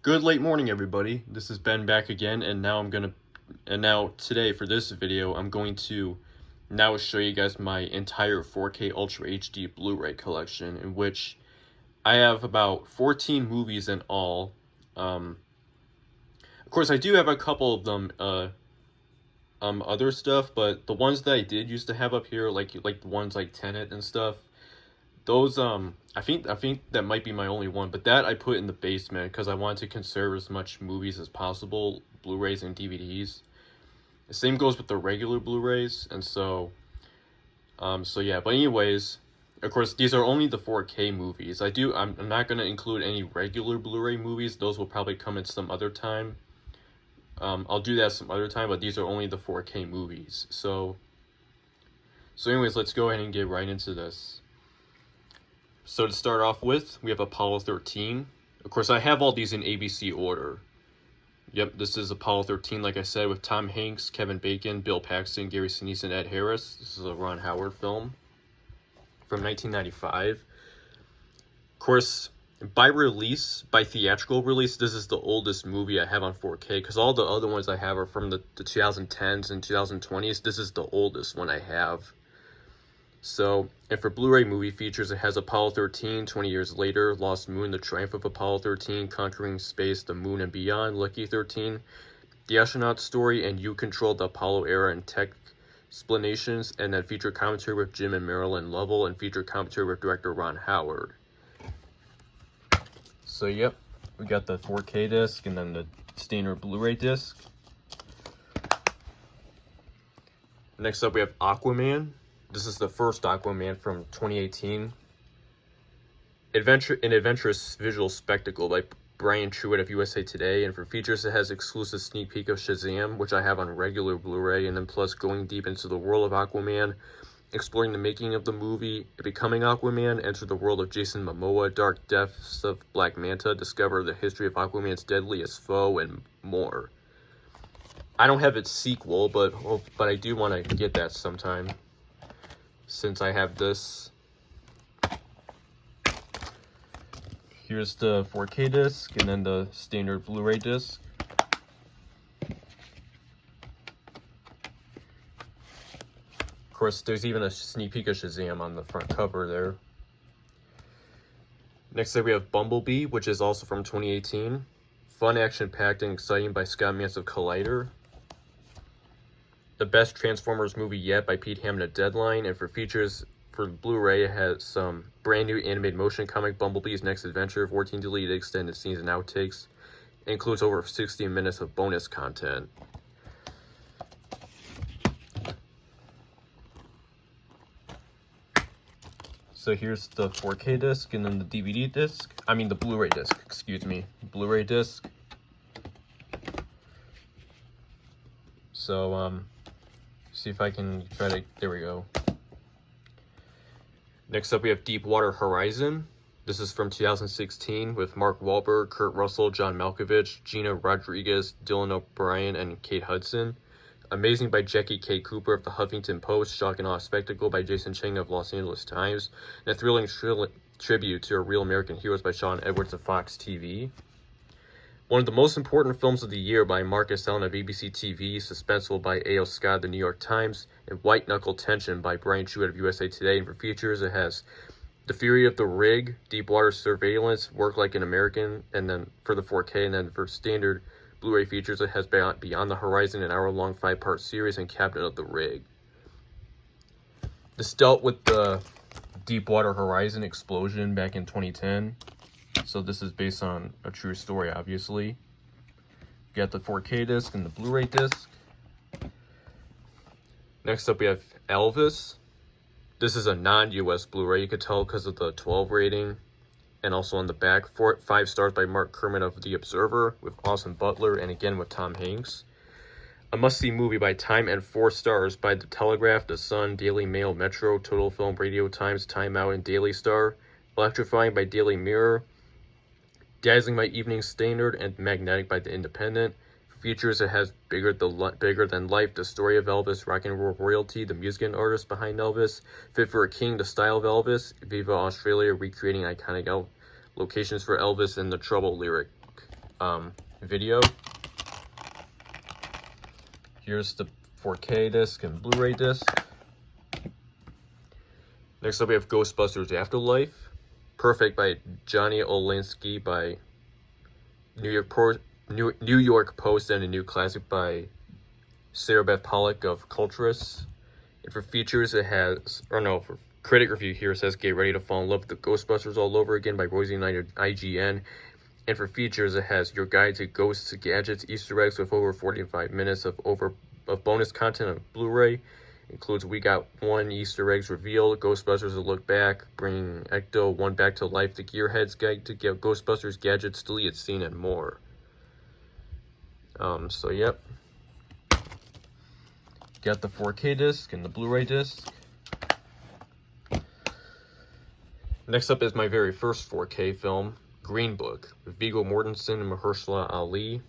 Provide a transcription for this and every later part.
Good late morning, everybody. This is Ben back again, and now today for this video, I'm going to now show you guys my entire 4K Ultra HD Blu-ray collection, in which I have about 14 movies in all. Of course, I do have a couple of them, other stuff, but the ones that I did used to have up here, like the ones like Tenet and stuff, those I think that might be my only one, but that I put in the basement because I wanted to conserve as much movies as possible, Blu-rays and DVDs. The same goes with the regular Blu-rays, and so yeah. But anyways, of course, these are only the 4K movies. I'm not gonna include any regular Blu-ray movies. Those will probably come in some other time. I'll do that some other time, but these are only the 4K movies. So anyways, let's go ahead and get right into this. So to start off with, we have Apollo 13. Of course, I have all these in ABC order. Yep, this is Apollo 13, like I said, with Tom Hanks, Kevin Bacon, Bill Paxton, Gary Sinise, and Ed Harris. This is a Ron Howard film from 1995. Of course, by theatrical release, this is the oldest movie I have on 4K, because all the other ones I have are from the 2010s and 2020s. This is the oldest one I have. So, and for Blu-ray movie features, it has Apollo 13, 20 years later, Lost Moon, The Triumph of Apollo 13, Conquering Space, The Moon and Beyond, Lucky 13, The Astronaut Story, and You Controlled the Apollo Era and Tech Explanations, and then feature commentary with Jim and Marilyn Lovell, and feature commentary with director Ron Howard. So, yep, we got the 4K disc, and then the standard Blu-ray disc. Next up, we have Aquaman. This is the first Aquaman from 2018. An adventurous visual spectacle by Brian Truitt of USA Today. And for features, it has exclusive sneak peek of Shazam, which I have on regular Blu-ray. And then plus going deep into the world of Aquaman, exploring the making of the movie, becoming Aquaman, enter the world of Jason Momoa, dark depths of Black Manta, discover the history of Aquaman's deadliest foe, and more. I don't have its sequel, but I do want to get that sometime, since I have this. Here's the 4K disc, and then the standard Blu-ray disc. Of course, there's even a sneak peek of Shazam on the front cover there. Next up, we have Bumblebee, which is also from 2018. Fun, action-packed, and exciting by Scott Mantz of Collider. The best Transformers movie yet by Pete Hammond at Deadline. And for features for Blu-ray, it has some brand new animated motion comic Bumblebee's Next Adventure, 14 deleted extended scenes and outtakes. It includes over 60 minutes of bonus content. So here's the 4K disc, and then the DVD disc. I mean the Blu-ray disc, excuse me. Blu-ray disc. So, see if I can try to, there we go. Next up, we have Deepwater Horizon. This is from 2016 with Mark Wahlberg, Kurt Russell, John Malkovich, Gina Rodriguez, Dylan O'Brien, and Kate Hudson. Amazing by Jackie K. Cooper of the Huffington Post, shock and awe spectacle by Jason Cheng of Los Angeles Times, and a thrilling tribute to real American heroes by Sean Edwards of Fox TV. One of the most important films of the year by Marcus Allen of ABC TV, Suspenseful by A.O. Scott of the New York Times, and White Knuckle Tension by Brian Truitt of USA Today. And for features, it has The Fury of the Rig, Deepwater Surveillance, Work Like an American, and then for the 4K, and then for standard Blu-ray features, it has Beyond the Horizon, an hour-long 5-part series, and Captain of the Rig. This dealt with the Deepwater Horizon explosion back in 2010. So this is based on a true story, obviously. You got the 4K disc and the Blu-ray disc. Next up, we have Elvis. This is a non-US Blu-ray. You could tell because of the 12 rating. And also on the back, 5 stars by Mark Kerman of The Observer with Austin Butler, and again with Tom Hanks. A must-see movie by Time, and 4 stars by The Telegraph, The Sun, Daily Mail, Metro, Total Film, Radio Times, Time Out, and Daily Star. Electrifying by Daily Mirror. Dazzling by Evening Standard, and Magnetic by The Independent. For features, it has Bigger Than Life, The Story of Elvis, Rock and Roll Royalty, the music and artist behind Elvis, Fit for a King, The Style of Elvis, Viva Australia, recreating iconic locations for Elvis, and the Trouble lyric video. Here's the 4K disc and Blu-ray disc. Next up, we have Ghostbusters Afterlife. Perfect by Johnny Olinsky by New York Post, and a new classic by Sarah Beth Pollock of Culturist. And for features, it has, for critic review here, it says Get Ready to Fall in Love with the Ghostbusters All Over Again by Rosie Knight of IGN. And for features, it has Your Guide to Ghosts, Gadgets, Easter Eggs with over 45 minutes of bonus content on Blu-ray. Includes We Got One Easter Eggs Revealed, Ghostbusters A Look Back, Bringing Ecto-1 Back to Life, The Gearhead's Guide to Ghostbusters Gadgets, Deleted Scene, and more. So yep. Got the 4K disc and the Blu-ray disc. Next up is my very first 4K film, Green Book, with Viggo Mortensen and Mahershala Ali.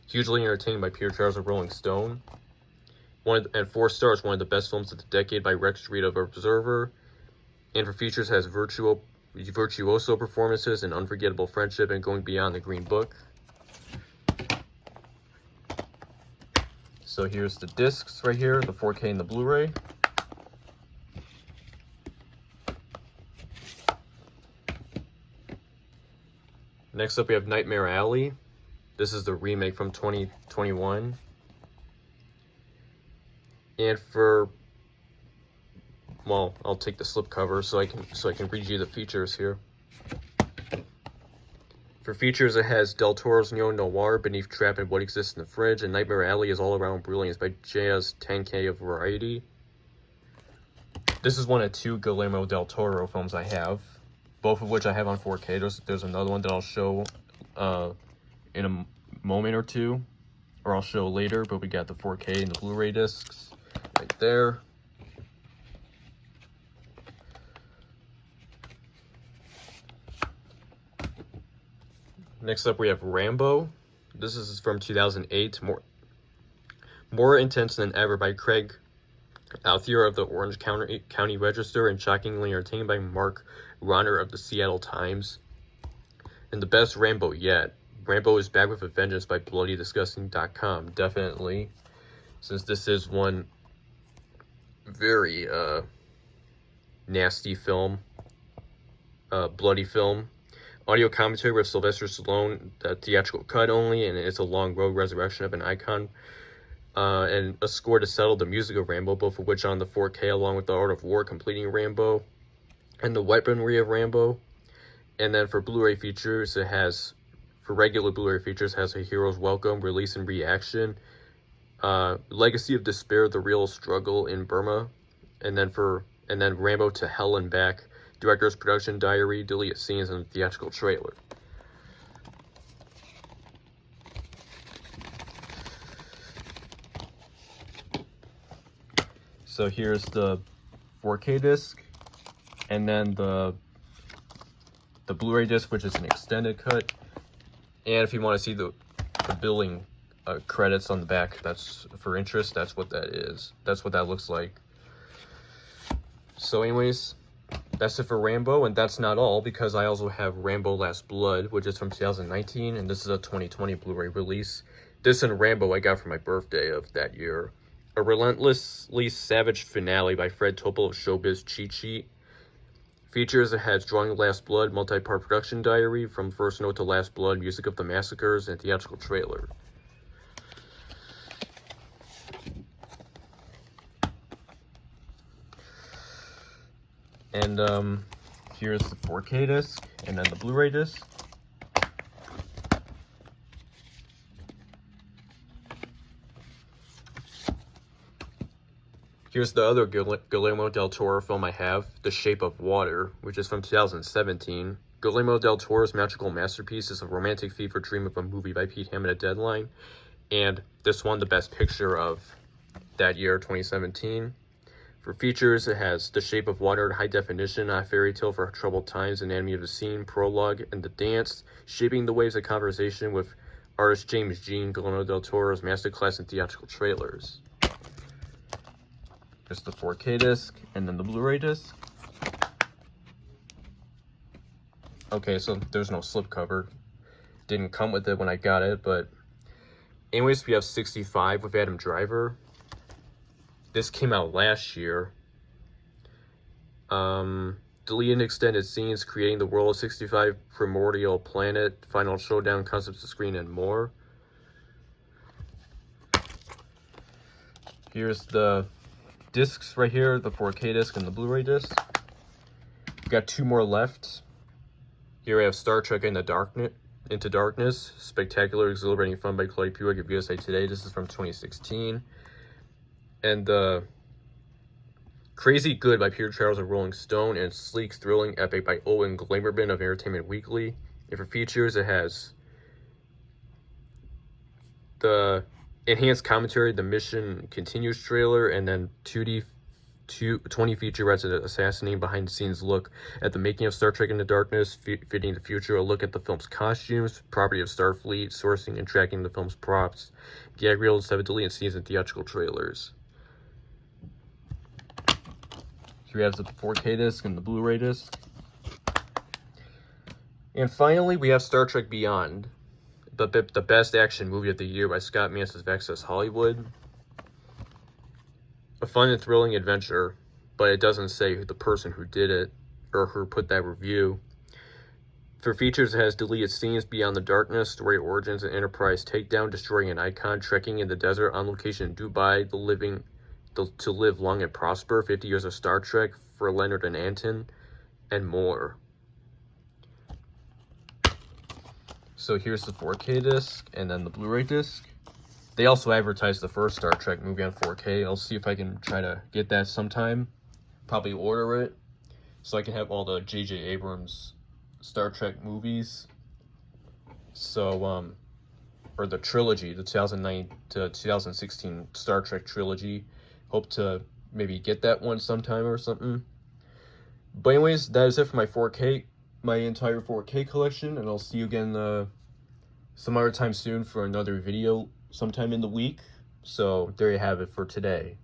Hugely entertained by Peter Charles of Rolling Stone. And 4 stars, one of the best films of the decade by Rex Reed of Observer. And for features, has virtuoso performances and unforgettable friendship and going beyond the Green Book. So here's the discs right here, the 4K and the Blu-ray. Next up, we have Nightmare Alley. This is the remake from 2021. And I'll take the slipcover so I can read you the features here. For features, it has Del Toro's neo-noir, Beneath Trap and What Exists in the Fridge, and Nightmare Alley is All-Around Brilliance by Jazz 10K of Variety. This is one of 2 Guillermo del Toro films I have, both of which I have on 4K. There's another one that I'll show in a moment or two, or I'll show later, but we got the 4K and the Blu-ray discs right there. Next up, we have Rambo. This is from 2008. More intense than ever by Craig Althea of the Orange County Register, and shockingly entertaining by Mark Ronner of the Seattle Times. And the best Rambo yet. Rambo is back with a vengeance by BloodyDisgusting.com. Definitely, since this is one very nasty film, bloody film. Audio commentary with Sylvester Stallone, the theatrical cut only, and it's a long road resurrection of an icon. And a score to settle the music of Rambo, both of which on the 4K, along with the Art of War, completing Rambo, and the weaponry of Rambo. And then for Blu-ray features, it has, for regular Blu-ray features, has A Hero's Welcome, Release and Reaction, Legacy of Despair, The Real Struggle in Burma, and then Rambo to Hell and Back, Director's Production Diary, Deleted Scenes, and Theatrical Trailer. So here's the 4K disc, and then the Blu-ray disc, which is an extended cut. And if you want to see the billing credits on the back, that's for interest, that's what that is. That's what that looks like. So anyways, that's it for Rambo, and that's not all, because I also have Rambo Last Blood, which is from 2019, and this is a 2020 Blu-ray release. This and Rambo I got for my birthday of that year. A relentlessly savage finale by Fred Topel of Showbiz Cheat Sheet. Features, it has Drawing Last Blood, multi-part production diary, from first note to last blood, music of the massacres, and theatrical trailer. And here's the 4K disc, and then the Blu-ray disc. Here's the other Guillermo del Toro film I have, The Shape of Water, which is from 2017. Guillermo del Toro's magical masterpiece is a romantic fever dream of a movie by Pete Hammond at Deadline, and this won the Best Picture of that year, 2017. For features, it has The Shape of Water in high definition, A Fairy Tale for Troubled Times, Anatomy of the Scene, Prologue, and The Dance, Shaping the Waves of Conversation with artist James Jean, Guillermo del Toro's masterclass in theatrical trailers. There's the 4K disc, and then the Blu-ray disc. Okay, so there's no slipcover. didn't come with it when I got it, but anyways, we have 65 with Adam Driver. This came out last year. Deleted extended scenes, creating the world of 65, primordial planet, final showdown, concepts of screen, and more. Here's the discs right here, the 4K disc and the Blu-ray disc. We've got 2 more left. Here I have Star Trek Into Darkness, spectacular, exhilarating fun by Chloe Puig of USA Today. This is from 2016. And Crazy Good by Peter Charles of Rolling Stone, and Sleek, Thrilling, Epic by Owen Glamorman of Entertainment Weekly. And for features, it has the enhanced commentary, the Mission Continues trailer, and then 20 featurettes and assassinating behind-the-scenes look at the making of Star Trek Into Darkness, fitting the future, a look at the film's costumes, property of Starfleet, sourcing and tracking the film's props, gag reels, 7 deleted scenes, and theatrical trailers. Here we have the 4K disc and the Blu-ray disc. And finally, we have Star Trek Beyond, the best action movie of the year by Scott Mantz of Access Hollywood. A fun and thrilling adventure, but it doesn't say the person who did it or who put that review. For features, it has deleted scenes, Beyond the Darkness, story origins, and Enterprise takedown, destroying an icon, trekking in the desert, on location in Dubai, to live long and prosper, 50 years of Star Trek for Leonard and Anton, and more. So here's the 4K disc and then the Blu-ray disc. They also advertised the first Star Trek movie on 4K. I'll see if I can try to get that sometime. Probably order it so I can have all the J.J. Abrams Star Trek movies. So, or the trilogy, the 2009 to 2016 Star Trek trilogy. Hope to maybe get that one sometime or something. But anyways, that is it for my entire 4K collection, and I'll see you again some other time soon for another video sometime in the week. So there you have it for today.